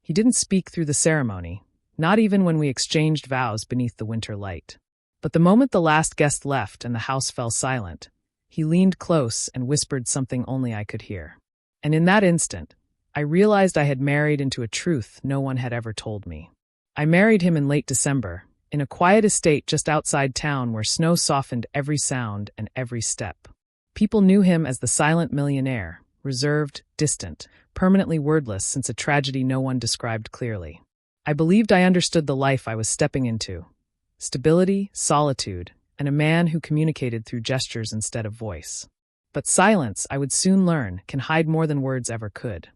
He didn't speak through the ceremony, not even when we exchanged vows beneath the winter light. But the moment the last guest left and the house fell silent, he leaned close and whispered something only I could hear. And in that instant, I realized I had married into a truth no one had ever told me. I married him in late December, in a quiet estate just outside town where snow softened every sound and every step. People knew him as the silent millionaire, reserved, distant, permanently wordless since a tragedy no one described clearly. I believed I understood the life I was stepping into. Stability, solitude, and a man who communicated through gestures instead of voice. But silence, I would soon learn, can hide more than words ever could.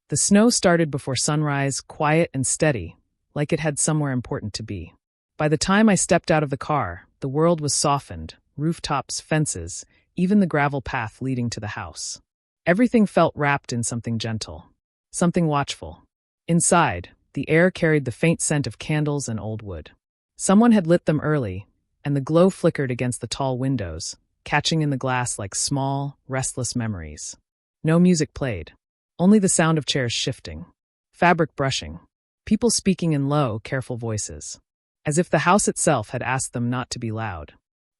The snow started before sunrise, quiet and steady, like it had somewhere important to be. By the time I stepped out of the car, the world was softened, rooftops, fences, even the gravel path leading to the house. Everything felt wrapped in something gentle, something watchful. Inside, the air carried the faint scent of candles and old wood. Someone had lit them early, and the glow flickered against the tall windows, catching in the glass like small, restless memories. No music played, only the sound of chairs shifting, fabric brushing, people speaking in low, careful voices, as if the house itself had asked them not to be loud.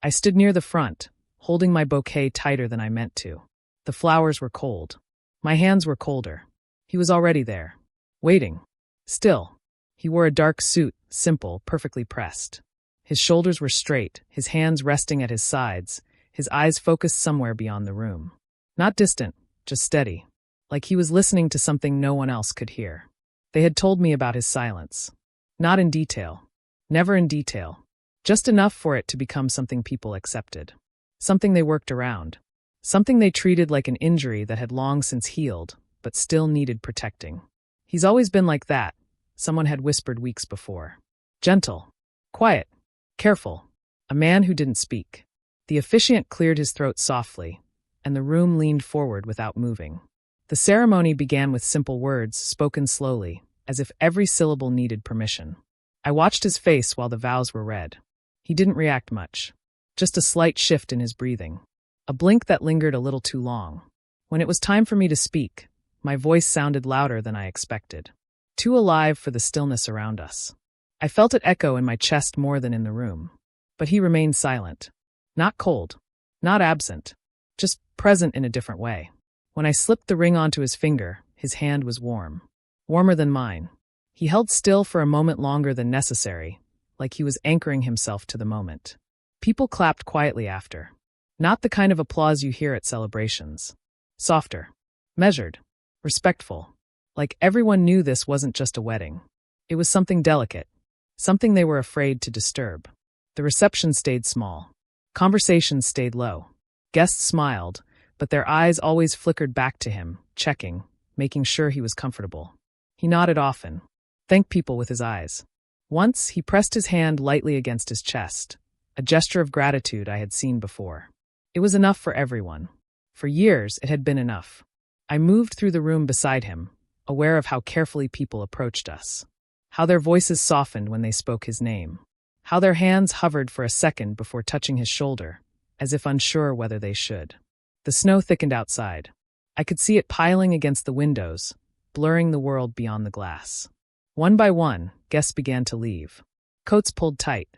I stood near the front, holding my bouquet tighter than I meant to. The flowers were cold. My hands were colder. He was already there, waiting. Still, he wore a dark suit, simple, perfectly pressed. His shoulders were straight, his hands resting at his sides, his eyes focused somewhere beyond the room. Not distant, just steady, like he was listening to something no one else could hear. They had told me about his silence. Not in detail. Never in detail. Just enough for it to become something people accepted. Something they worked around. Something they treated like an injury that had long since healed, but still needed protecting. He's always been like that, someone had whispered weeks before. Gentle. Quiet. Careful. A man who didn't speak. The officiant cleared his throat softly, and the room leaned forward without moving. The ceremony began with simple words, spoken slowly, as if every syllable needed permission. I watched his face while the vows were read. He didn't react much. Just a slight shift in his breathing. A blink that lingered a little too long. When it was time for me to speak, my voice sounded louder than I expected. Too alive for the stillness around us. I felt it echo in my chest more than in the room. But he remained silent. Not cold. Not absent. Just present in a different way. When I slipped the ring onto his finger, his hand was warm. Warmer than mine. He held still for a moment longer than necessary, like he was anchoring himself to the moment. People clapped quietly after. Not the kind of applause you hear at celebrations. Softer. Measured. Respectful. Like everyone knew this wasn't just a wedding. It was something delicate. Something they were afraid to disturb. The reception stayed small. Conversations stayed low. Guests smiled, but their eyes always flickered back to him, checking, making sure he was comfortable. He nodded often. Thanked people with his eyes. Once, he pressed his hand lightly against his chest, a gesture of gratitude I had seen before. It was enough for everyone. For years, it had been enough. I moved through the room beside him, aware of how carefully people approached us. How their voices softened when they spoke his name. How their hands hovered for a second before touching his shoulder, as if unsure whether they should. The snow thickened outside. I could see it piling against the windows, blurring the world beyond the glass. One by one, guests began to leave. Coats pulled tight.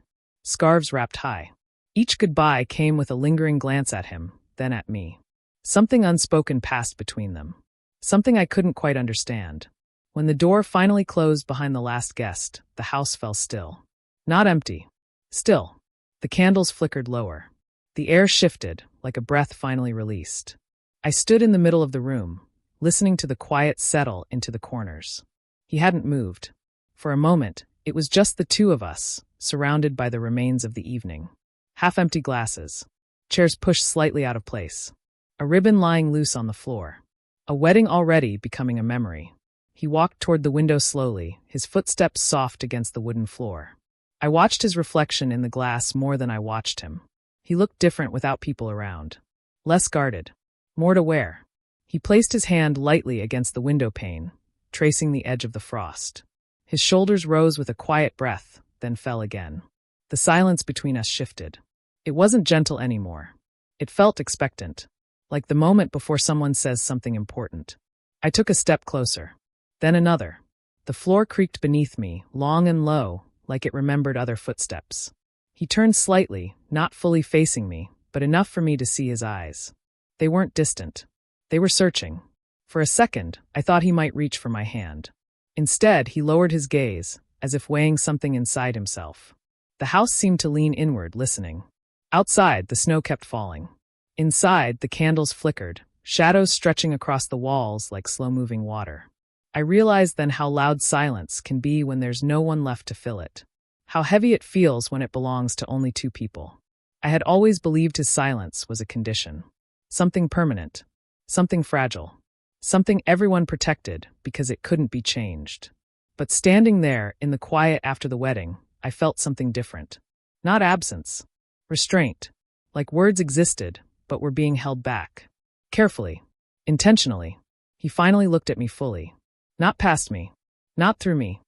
Scarves wrapped high. Each goodbye came with a lingering glance at him, then at me. Something unspoken passed between them. Something I couldn't quite understand. When the door finally closed behind the last guest, the house fell still. Not empty. Still. The candles flickered lower. The air shifted, like a breath finally released. I stood in the middle of the room, listening to the quiet settle into the corners. He hadn't moved. For a moment, it was just the two of us, surrounded by the remains of the evening. Half-empty glasses. Chairs pushed slightly out of place. A ribbon lying loose on the floor. A wedding already becoming a memory. He walked toward the window slowly, his footsteps soft against the wooden floor. I watched his reflection in the glass more than I watched him. He looked different without people around. Less guarded. More to wear. He placed his hand lightly against the window pane, tracing the edge of the frost. His shoulders rose with a quiet breath, then fell again. The silence between us shifted. It wasn't gentle anymore. It felt expectant, like the moment before someone says something important. I took a step closer. Then another. The floor creaked beneath me, long and low, like it remembered other footsteps. He turned slightly, not fully facing me, but enough for me to see his eyes. They weren't distant. They were searching. For a second, I thought he might reach for my hand. Instead, he lowered his gaze, as if weighing something inside himself. The house seemed to lean inward, listening. Outside, the snow kept falling. Inside, the candles flickered, shadows stretching across the walls like slow-moving water. I realized then how loud silence can be when there's no one left to fill it. How heavy it feels when it belongs to only two people. I had always believed his silence was a condition. Something permanent. Something fragile. Something everyone protected because it couldn't be changed. But standing there, in the quiet after the wedding, I felt something different. Not absence. Restraint. Like words existed, but were being held back. Carefully. Intentionally. He finally looked at me fully. Not past me. Not through me.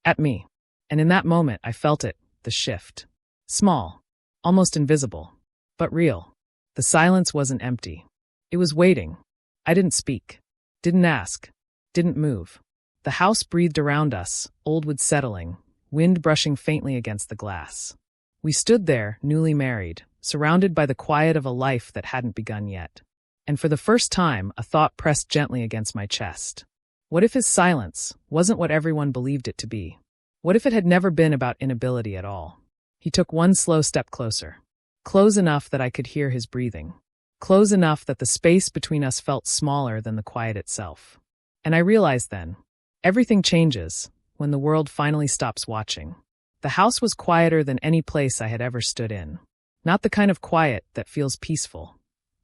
At me. And in that moment, I felt it, the shift. Small. Almost invisible. But real. The silence wasn't empty. It was waiting. I didn't speak. Didn't ask. Didn't move. The house breathed around us, old wood settling, wind brushing faintly against the glass. We stood there, newly married, surrounded by the quiet of a life that hadn't begun yet. And for the first time, a thought pressed gently against my chest. What if his silence wasn't what everyone believed it to be? What if it had never been about inability at all? He took one slow step closer. Close enough that I could hear his breathing. Close enough that the space between us felt smaller than the quiet itself. And I realized then, everything changes when the world finally stops watching. The house was quieter than any place I had ever stood in. Not the kind of quiet that feels peaceful.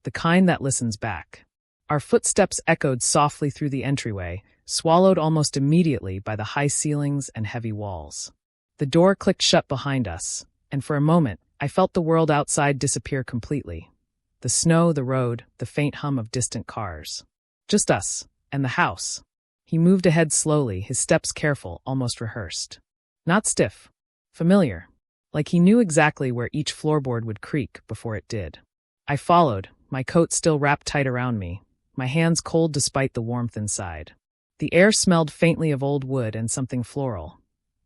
The kind that listens back. Our footsteps echoed softly through the entryway, swallowed almost immediately by the high ceilings and heavy walls. The door clicked shut behind us, and for a moment, I felt the world outside disappear completely. The snow, the road, the faint hum of distant cars. Just us, and the house. He moved ahead slowly, his steps careful, almost rehearsed. Not stiff. Familiar. Like he knew exactly where each floorboard would creak before it did. I followed, my coat still wrapped tight around me, my hands cold despite the warmth inside. The air smelled faintly of old wood and something floral.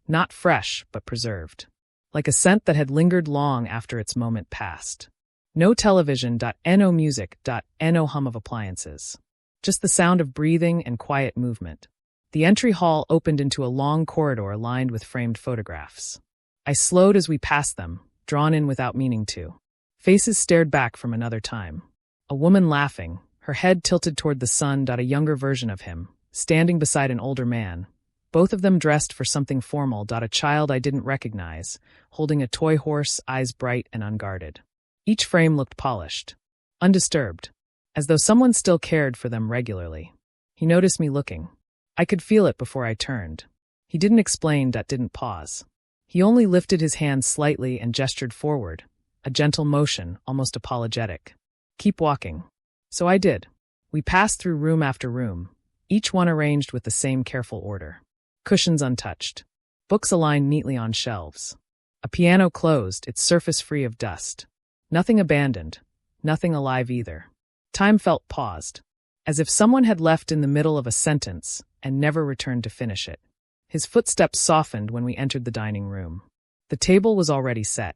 Not fresh, but preserved. Like a scent that had lingered long after its moment passed. No television, no music, no hum of appliances. Just the sound of breathing and quiet movement. The entry hall opened into a long corridor lined with framed photographs. I slowed as we passed them, drawn in without meaning to. Faces stared back from another time. A woman laughing, her head tilted toward the sun, a younger version of him, standing beside an older man. Both of them dressed for something formal, a child I didn't recognize, holding a toy horse, eyes bright and unguarded. Each frame looked polished, undisturbed, as though someone still cared for them regularly. He noticed me looking. I could feel it before I turned. He didn't explain, didn't pause. He only lifted his hand slightly and gestured forward, a gentle motion, almost apologetic. Keep walking. So I did. We passed through room after room, each one arranged with the same careful order. Cushions untouched. Books aligned neatly on shelves. A piano closed, its surface free of dust. Nothing abandoned. Nothing alive either. Time felt paused, as if someone had left in the middle of a sentence and never returned to finish it. His footsteps softened when we entered the dining room. The table was already set.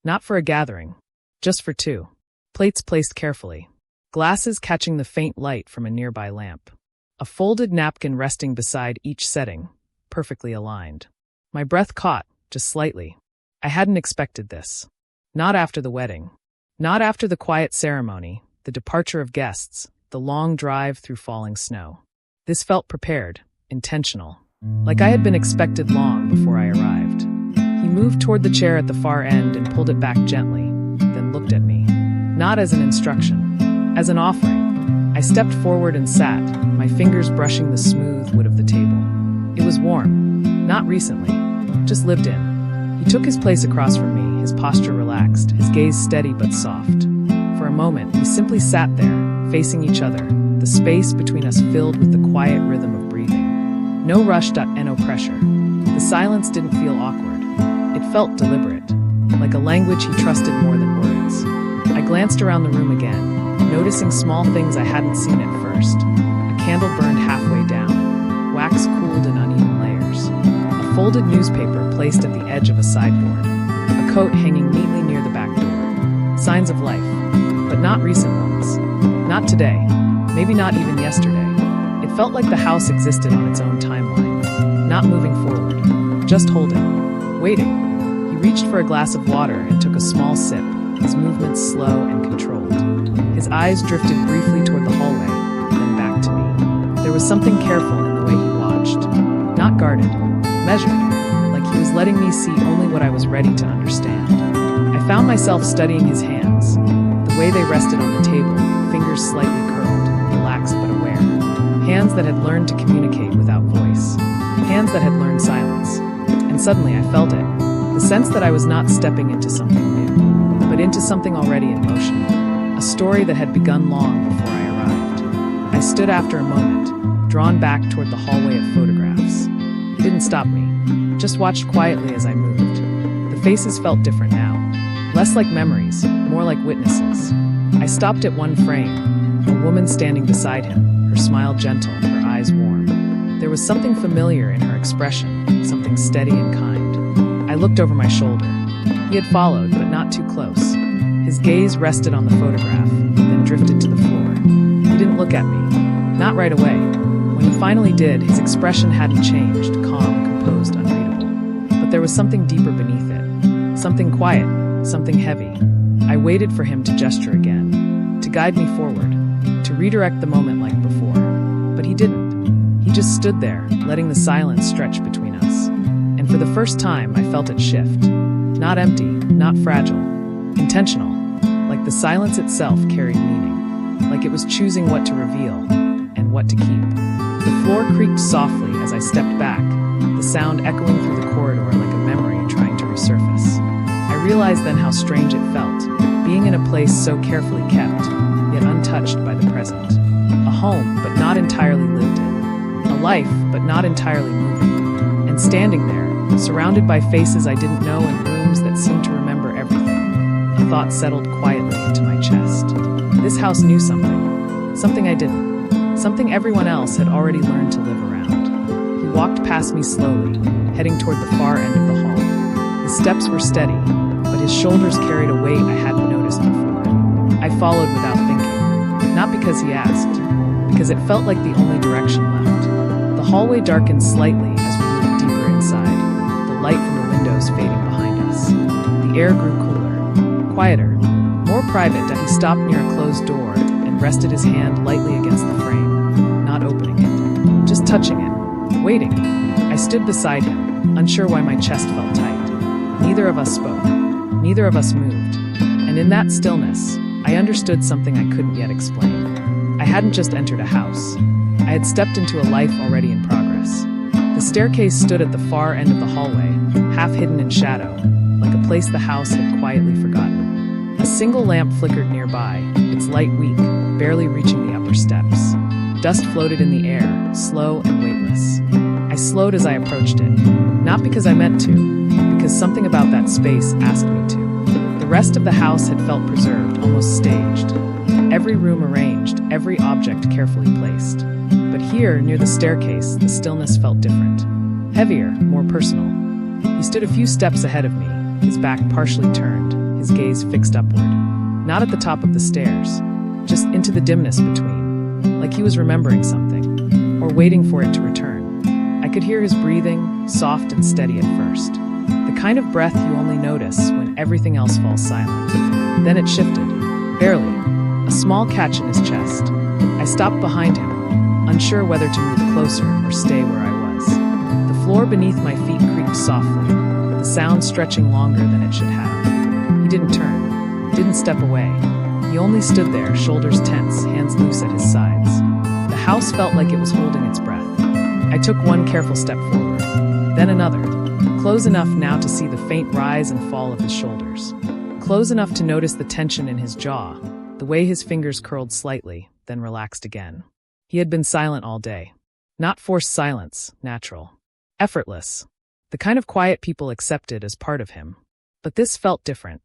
Not for a gathering. Just for two. Plates placed carefully. Glasses catching the faint light from a nearby lamp. A folded napkin resting beside each setting, perfectly aligned. My breath caught, just slightly. I hadn't expected this. Not after the wedding. Not after the quiet ceremony, the departure of guests, the long drive through falling snow. This felt prepared, intentional. Like I had been expected long before I arrived. He moved toward the chair at the far end and pulled it back gently, then looked at me. Not as an instruction, as an offering. I stepped forward and sat, my fingers brushing the smooth wood of the table. It was warm. Not recently. Just lived in. He took his place across from me, his posture relaxed, his gaze steady but soft. For a moment, we simply sat there, facing each other, the space between us filled with the quiet rhythm of breathing. No rush, no pressure. The silence didn't feel awkward. It felt deliberate, like a language he trusted more than words. I glanced around the room again, noticing small things I hadn't seen at first. A candle burned halfway down, wax cooled in uneven layers. folded newspaper placed at the edge of a sideboard, a coat hanging neatly near the back door. Signs of life, but not recent ones. Not today, maybe not even yesterday. It felt like the house existed on its own timeline, not moving forward, just holding, waiting. He reached for a glass of water and took a small sip, his movements slow and controlled. His eyes drifted briefly toward the hallway, then back to me. There was something careful in the way he watched, not guarded, measured, like he was letting me see only what I was ready to understand. I found myself studying his hands, the way they rested on the table, fingers slightly curled, relaxed but aware. Hands that had learned to communicate without voice. Hands that had learned silence. And suddenly I felt it, the sense that I was not stepping into something new, but into something already in motion. A story that had begun long before I arrived. I stood after a moment, drawn back toward the hallway of photographs. He didn't stop me, just watched quietly as I moved. The faces felt different now, less like memories, more like witnesses. I stopped at one frame, a woman standing beside him, her smile gentle, her eyes warm. There was something familiar in her expression, something steady and kind. I looked over my shoulder. He had followed, but not too close. His gaze rested on the photograph, then drifted to the floor. He didn't look at me, not right away. When he finally did, his expression hadn't changed, calm, composed, unreadable. But there was something deeper beneath it, something quiet, something heavy. I waited for him to gesture again, to guide me forward, to redirect the moment like before. But he didn't. He just stood there, letting the silence stretch between us. And for the first time, I felt it shift. Not empty, not fragile, intentional, like the silence itself carried meaning, like it was choosing what to reveal and what to keep. The floor creaked softly as I stepped back, the sound echoing through the corridor like a memory trying to resurface. I realized then how strange it felt, being in a place so carefully kept, yet untouched by the present. A home, but not entirely lived in. A life, but not entirely moving. And standing there, surrounded by faces I didn't know and rooms that seemed to remember everything, a thought settled quietly into my chest. This house knew something I didn't, something everyone else had already learned to live around. He walked past me slowly, heading toward the far end of the hall. His steps were steady, but his shoulders carried a weight I hadn't noticed before. I followed without thinking, not because he asked, because it felt like the only direction left. The hallway darkened slightly as we moved deeper inside, the light from the windows fading behind us. The air grew cooler, quieter, more private. That he stopped near a closed door and rested his hand lightly against the frame, not opening it, just touching it, waiting. I stood beside him, unsure why my chest felt tight. Neither of us spoke, neither of us moved, and in that stillness, I understood something I couldn't yet explain. I hadn't just entered a house. I had stepped into a life already in progress. The staircase stood at the far end of the hallway, half hidden in shadow, like a place the house had quietly forgotten. A single lamp flickered nearby, its light weak, barely reaching the upper steps. Dust floated in the air, slow and weightless. I slowed as I approached it, not because I meant to, because something about that space asked me to. The rest of the house had felt preserved, almost staged. Every room arranged, every object carefully placed. But here, near the staircase, the stillness felt different. Heavier, more personal. He stood a few steps ahead of me, his back partially turned, his gaze fixed upward. Not at the top of the stairs, just into the dimness between, like he was remembering something, or waiting for it to return. I could hear his breathing, soft and steady at first. The kind of breath you only notice when everything else falls silent. Then it shifted, barely, a small catch in his chest. I stopped behind him, unsure whether to move closer or stay where I was. The floor beneath my feet creaked softly, the sound stretching longer than it should have. He didn't turn, didn't step away. He only stood there, shoulders tense, hands loose at his sides. The house felt like it was holding its breath. I took one careful step forward, then another, close enough now to see the faint rise and fall of his shoulders, close enough to notice the tension in his jaw, the way his fingers curled slightly, then relaxed again. He had been silent all day. Not forced silence, natural. Effortless. The kind of quiet people accepted as part of him. But this felt different.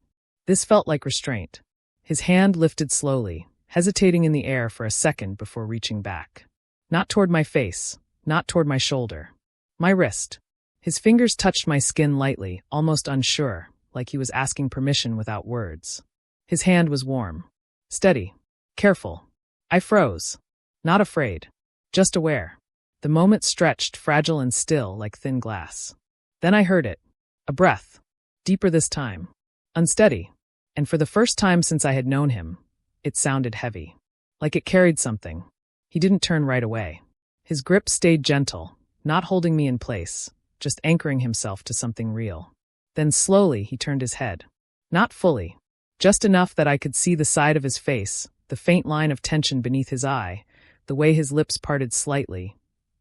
This felt like restraint. His hand lifted slowly, hesitating in the air for a second before reaching back. Not toward my face, not toward my shoulder. My wrist. His fingers touched my skin lightly, almost unsure, like he was asking permission without words. His hand was warm, steady, careful. I froze. Not afraid. Just aware. The moment stretched, fragile and still, like thin glass. Then I heard it. A breath. Deeper this time. Unsteady. And for the first time since I had known him, it sounded heavy. Like it carried something. He didn't turn right away. His grip stayed gentle, not holding me in place, just anchoring himself to something real. Then slowly he turned his head. Not fully. Just enough that I could see the side of his face, the faint line of tension beneath his eye, the way his lips parted slightly,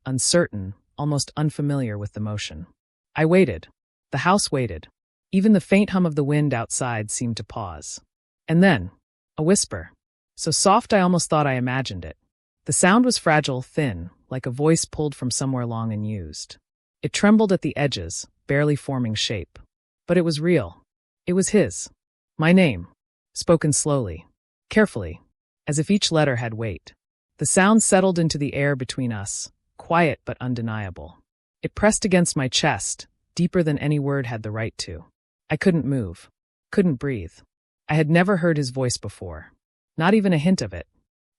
uncertain, almost unfamiliar with the motion. I waited. The house waited. Even the faint hum of the wind outside seemed to pause. And then, a whisper. So soft I almost thought I imagined it. The sound was fragile, thin, like a voice pulled from somewhere long unused. It trembled at the edges, barely forming shape. But it was real. It was his. My name. Spoken slowly. Carefully. As if each letter had weight. The sound settled into the air between us, quiet but undeniable. It pressed against my chest, deeper than any word had the right to. I couldn't move. Couldn't breathe. I had never heard his voice before. Not even a hint of it.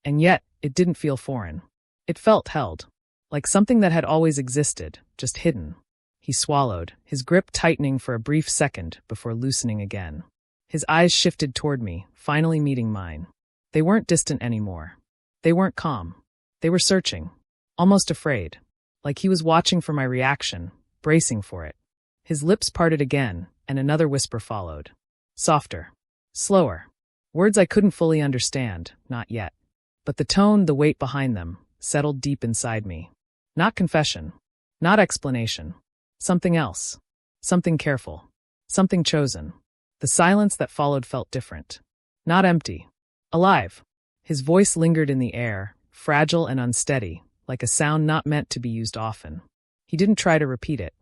And yet, it didn't feel foreign. It felt held. Like something that had always existed, just hidden. He swallowed, his grip tightening for a brief second before loosening again. His eyes shifted toward me, finally meeting mine. They weren't distant anymore. They weren't calm. They were searching. Almost afraid. Like he was watching for my reaction, bracing for it. His lips parted again, and another whisper followed. Softer. Slower. Words I couldn't fully understand, not yet. But the tone, the weight behind them, settled deep inside me. Not confession. Not explanation. Something else. Something careful. Something chosen. The silence that followed felt different. Not empty. Alive. His voice lingered in the air, fragile and unsteady, like a sound not meant to be used often. He didn't try to repeat it.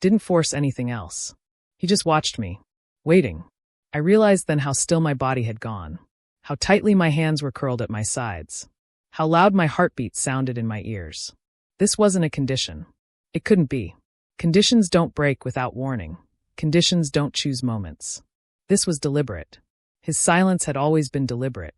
Didn't force anything else. He just watched me. Waiting. I realized then how still my body had gone. How tightly my hands were curled at my sides. How loud my heartbeat sounded in my ears. This wasn't a condition. It couldn't be. Conditions don't break without warning. Conditions don't choose moments. This was deliberate. His silence had always been deliberate.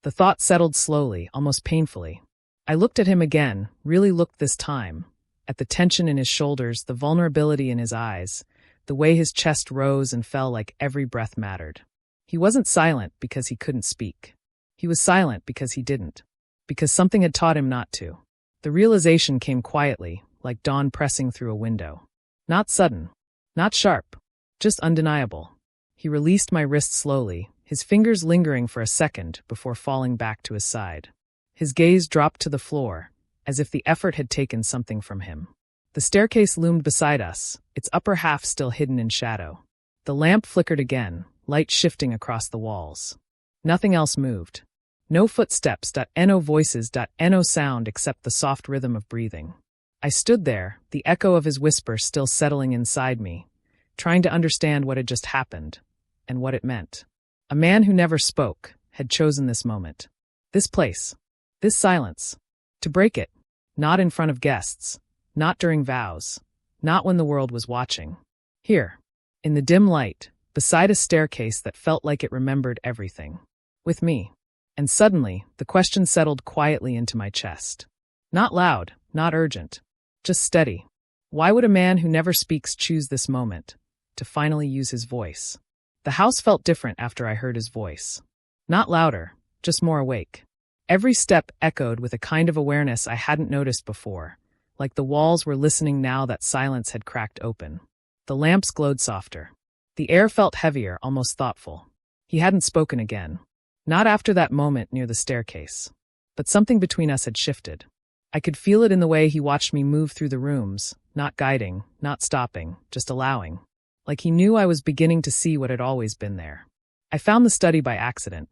The thought settled slowly, almost painfully. I looked at him again, really looked this time. At the tension in his shoulders, the vulnerability in his eyes, the way his chest rose and fell like every breath mattered. He wasn't silent because he couldn't speak. He was silent because he didn't. Because something had taught him not to. The realization came quietly, like dawn pressing through a window. Not sudden. Not sharp. Just undeniable. He released my wrist slowly, his fingers lingering for a second before falling back to his side. His gaze dropped to the floor, as if the effort had taken something from him. The staircase loomed beside us, its upper half still hidden in shadow. The lamp flickered again, light shifting across the walls. Nothing else moved. No footsteps, no voices, no sound except the soft rhythm of breathing. I stood there, the echo of his whisper still settling inside me, trying to understand what had just happened, and what it meant. A man who never spoke had chosen this moment. This place. This silence. To break it. Not in front of guests. Not during vows. Not when the world was watching. Here. In the dim light, beside a staircase that felt like it remembered everything. With me. And suddenly, the question settled quietly into my chest. Not loud, not urgent. Just steady. Why would a man who never speaks choose this moment? To finally use his voice. The house felt different after I heard his voice. Not louder, just more awake. Every step echoed with a kind of awareness I hadn't noticed before, like the walls were listening now that silence had cracked open. The lamps glowed softer. The air felt heavier, almost thoughtful. He hadn't spoken again. Not after that moment near the staircase. But something between us had shifted. I could feel it in the way he watched me move through the rooms, not guiding, not stopping, just allowing. Like he knew I was beginning to see what had always been there. I found the study by accident.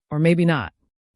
Or maybe not.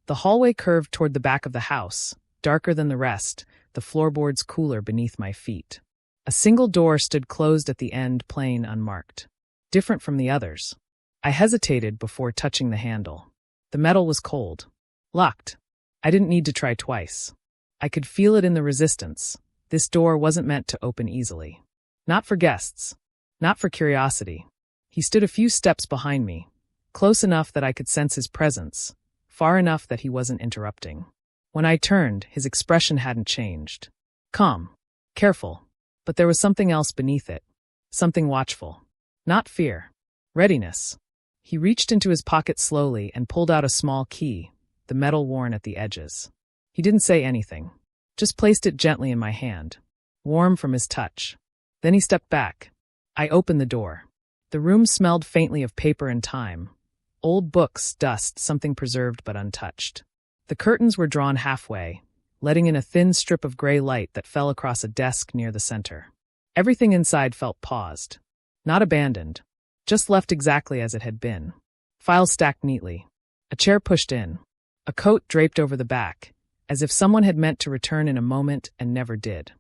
The hallway curved toward the back of the house, darker than the rest, the floorboards cooler beneath my feet. A single door stood closed at the end, plain, unmarked. Different from the others. I hesitated before touching the handle. The metal was cold. Locked. I didn't need to try twice. I could feel it in the resistance. This door wasn't meant to open easily. Not for guests. Not for curiosity. He stood a few steps behind me, close enough that I could sense his presence, far enough that he wasn't interrupting. When I turned, his expression hadn't changed. Calm. Careful. But there was something else beneath it. Something watchful. Not fear. Readiness. He reached into his pocket slowly and pulled out a small key, the metal worn at the edges. He didn't say anything. Just placed it gently in my hand, warm from his touch. Then he stepped back. I opened the door. The room smelled faintly of paper and time. Old books, dust, something preserved but untouched. The curtains were drawn halfway, letting in a thin strip of gray light that fell across a desk near the center. Everything inside felt paused. Not abandoned. Just left exactly as it had been. Files stacked neatly. A chair pushed in. A coat draped over the back, as if someone had meant to return in a moment and never did.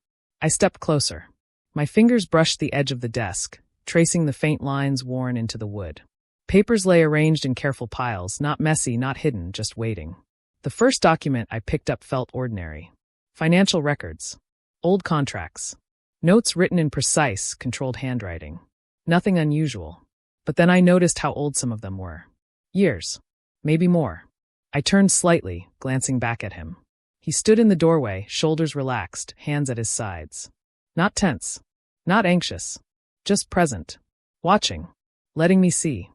I stepped closer. My fingers brushed the edge of the desk, tracing the faint lines worn into the wood. Papers lay arranged in careful piles, not messy, not hidden, just waiting. The first document I picked up felt ordinary. Financial records. Old contracts. Notes written in precise, controlled handwriting. Nothing unusual. But then I noticed how old some of them were. Years. Maybe more. I turned slightly, glancing back at him. He stood in the doorway, shoulders relaxed, hands at his sides. Not tense. Not anxious. Just present. Watching. Letting me see.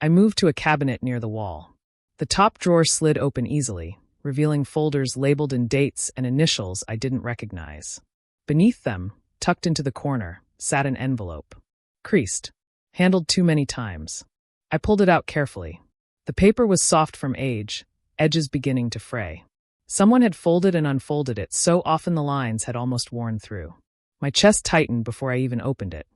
I moved to a cabinet near the wall. The top drawer slid open easily, revealing folders labeled in dates and initials I didn't recognize. Beneath them, tucked into the corner, sat an envelope. Creased. Handled too many times. I pulled it out carefully. The paper was soft from age, edges beginning to fray. Someone had folded and unfolded it so often the lines had almost worn through. My chest tightened before I even opened it.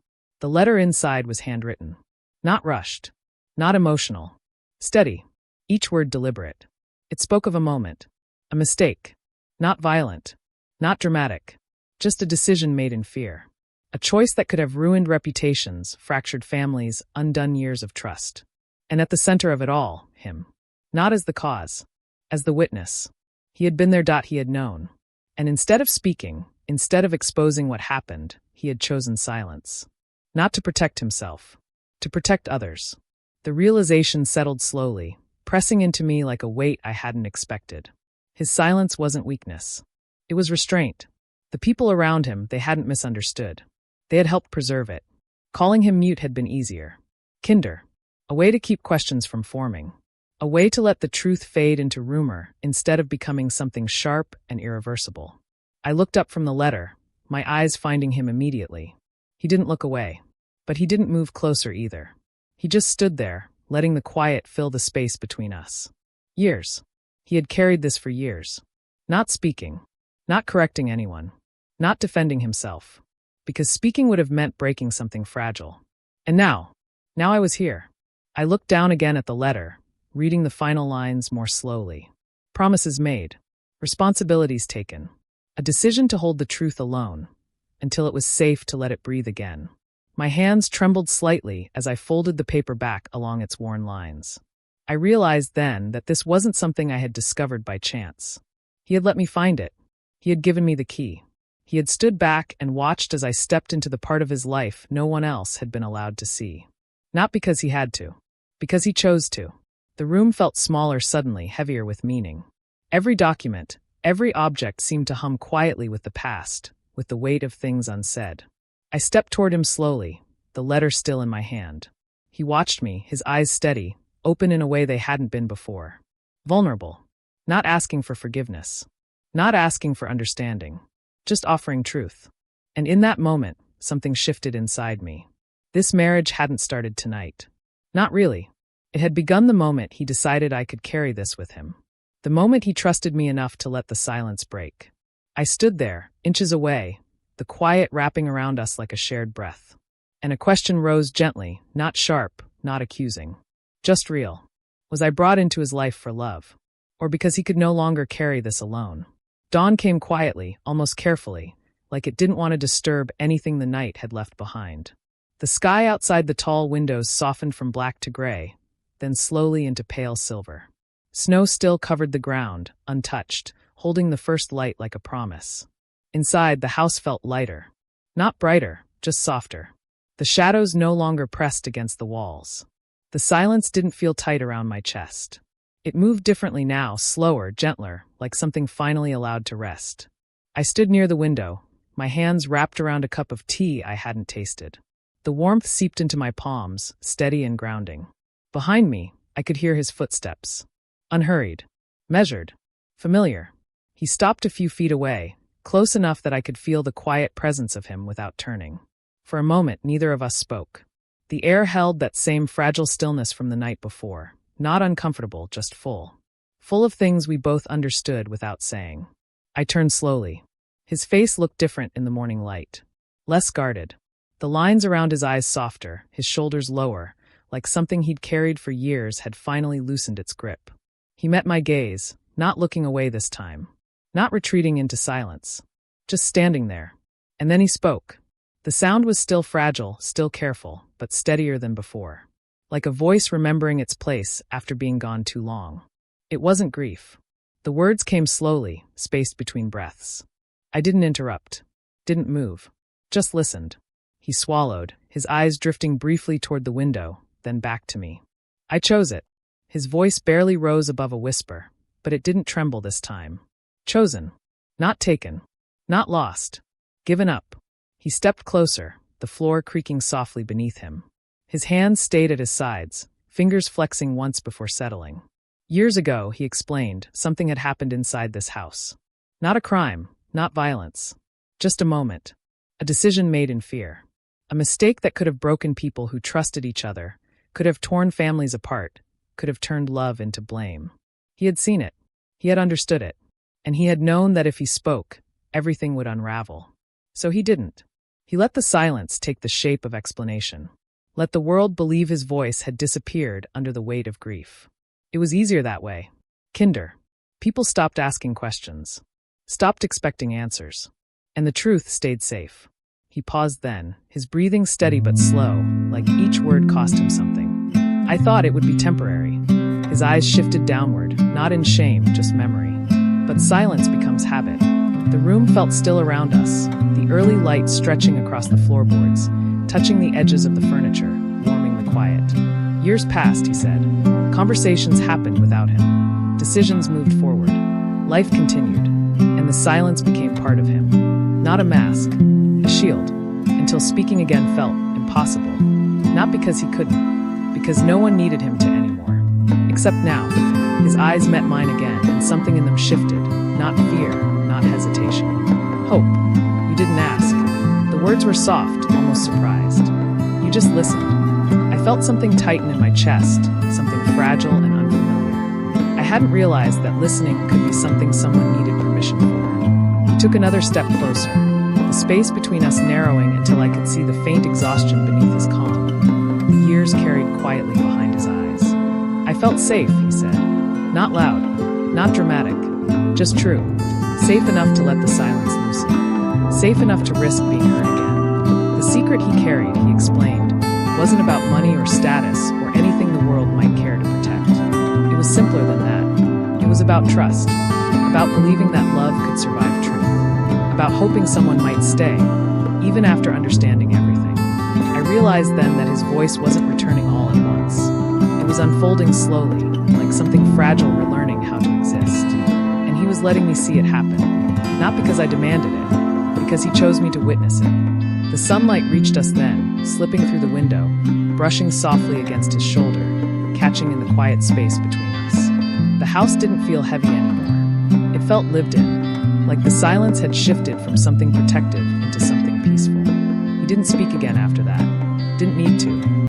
The letter inside was handwritten. Not rushed. Not emotional. Steady. Each word deliberate. It spoke of a moment. A mistake. Not violent. Not dramatic. Just a decision made in fear. A choice that could have ruined reputations, fractured families, undone years of trust. And at the center of it all, him. Not as the cause. As the witness. He had been there. He had known. And instead of speaking, instead of exposing what happened, he had chosen silence. Not to protect himself. To protect others. The realization settled slowly, pressing into me like a weight I hadn't expected. His silence wasn't weakness. It was restraint. The people around him, they hadn't misunderstood. They had helped preserve it. Calling him mute had been easier. Kinder. A way to keep questions from forming. A way to let the truth fade into rumor instead of becoming something sharp and irreversible. I looked up from the letter, my eyes finding him immediately. He didn't look away. But he didn't move closer either. He just stood there, letting the quiet fill the space between us. Years. He had carried this for years. Not speaking. Not correcting anyone. Not defending himself. Because speaking would have meant breaking something fragile. And now I was here. I looked down again at the letter, reading the final lines more slowly. Promises made. Responsibilities taken. A decision to hold the truth alone, until it was safe to let it breathe again. My hands trembled slightly as I folded the paper back along its worn lines. I realized then that this wasn't something I had discovered by chance. He had let me find it. He had given me the key. He had stood back and watched as I stepped into the part of his life no one else had been allowed to see. Not because he had to. Because he chose to. The room felt smaller suddenly, heavier with meaning. Every document, every object seemed to hum quietly with the past, with the weight of things unsaid. I stepped toward him slowly, the letter still in my hand. He watched me, his eyes steady, open in a way they hadn't been before. Vulnerable. Not asking for forgiveness. Not asking for understanding. Just offering truth. And in that moment, something shifted inside me. This marriage hadn't started tonight. Not really. It had begun the moment he decided I could carry this with him. The moment he trusted me enough to let the silence break. I stood there, inches away, the quiet wrapping around us like a shared breath. And a question rose gently, not sharp, not accusing. Just real. Was I brought into his life for love? Or because he could no longer carry this alone? Dawn came quietly, almost carefully, like it didn't want to disturb anything the night had left behind. The sky outside the tall windows softened from black to gray, then slowly into pale silver. Snow still covered the ground, untouched, holding the first light like a promise. Inside, the house felt lighter. Not brighter, just softer. The shadows no longer pressed against the walls. The silence didn't feel tight around my chest. It moved differently now, slower, gentler, like something finally allowed to rest. I stood near the window, my hands wrapped around a cup of tea I hadn't tasted. The warmth seeped into my palms, steady and grounding. Behind me, I could hear his footsteps. Unhurried, measured, familiar. He stopped a few feet away, close enough that I could feel the quiet presence of him without turning. For a moment, neither of us spoke. The air held that same fragile stillness from the night before. Not uncomfortable, just full. Full of things we both understood without saying. I turned slowly. His face looked different in the morning light. Less guarded. The lines around his eyes softer, his shoulders lower, like something he'd carried for years had finally loosened its grip. He met my gaze, not looking away this time. Not retreating into silence. Just standing there. And then he spoke. The sound was still fragile, still careful, but steadier than before. Like a voice remembering its place after being gone too long. It wasn't grief. The words came slowly, spaced between breaths. I didn't interrupt. Didn't move. Just listened. He swallowed, his eyes drifting briefly toward the window, then back to me. I chose it. His voice barely rose above a whisper, but it didn't tremble this time. Chosen. Not taken. Not lost. Given up. He stepped closer, the floor creaking softly beneath him. His hands stayed at his sides, fingers flexing once before settling. Years ago, he explained, something had happened inside this house. Not a crime, not violence. Just a moment. A decision made in fear. A mistake that could have broken people who trusted each other, could have torn families apart, could have turned love into blame. He had seen it. He had understood it. And he had known that if he spoke, everything would unravel. So he didn't. He let the silence take the shape of explanation. Let the world believe his voice had disappeared under the weight of grief. It was easier that way. Kinder. People stopped asking questions. Stopped expecting answers. And the truth stayed safe. He paused then, his breathing steady but slow, like each word cost him something. I thought it would be temporary. His eyes shifted downward, not in shame, just memory. But silence becomes habit. The room felt still around us, the early light stretching across the floorboards, touching the edges of the furniture, warming the quiet. Years passed, he said. Conversations happened without him. Decisions moved forward. Life continued, and the silence became part of him. Not a mask, a shield, until speaking again felt impossible. Not because he couldn't, because no one needed him to anymore. Except now, his eyes met mine again, and something in them shifted. Not fear, not hesitation. Hope. You didn't ask. The words were soft, almost surprised. You just listened. I felt something tighten in my chest, something fragile and unfamiliar. I hadn't realized that listening could be something someone needed permission for. He took another step closer, the space between us narrowing until I could see the faint exhaustion beneath his calm. The years carried quietly behind his eyes. I felt safe, he said. Not loud, not dramatic, just true. Safe enough to let the silence loosen. Safe enough to risk being hurt again. The secret he carried, he explained, wasn't about money or status or anything the world might care to protect. It was simpler than that. It was about trust, about believing that love could survive truth, about hoping someone might stay, even after understanding everything. I realized then that his voice wasn't returning all at once. It was unfolding slowly, like something fragile relearning how to exist. And he was letting me see it happen, not because I demanded it, because he chose me to witness it. The sunlight reached us then, slipping through the window, brushing softly against his shoulder, catching in the quiet space between us. The house didn't feel heavy anymore. It felt lived in, like the silence had shifted from something protective into something peaceful. He didn't speak again after that. Didn't need to.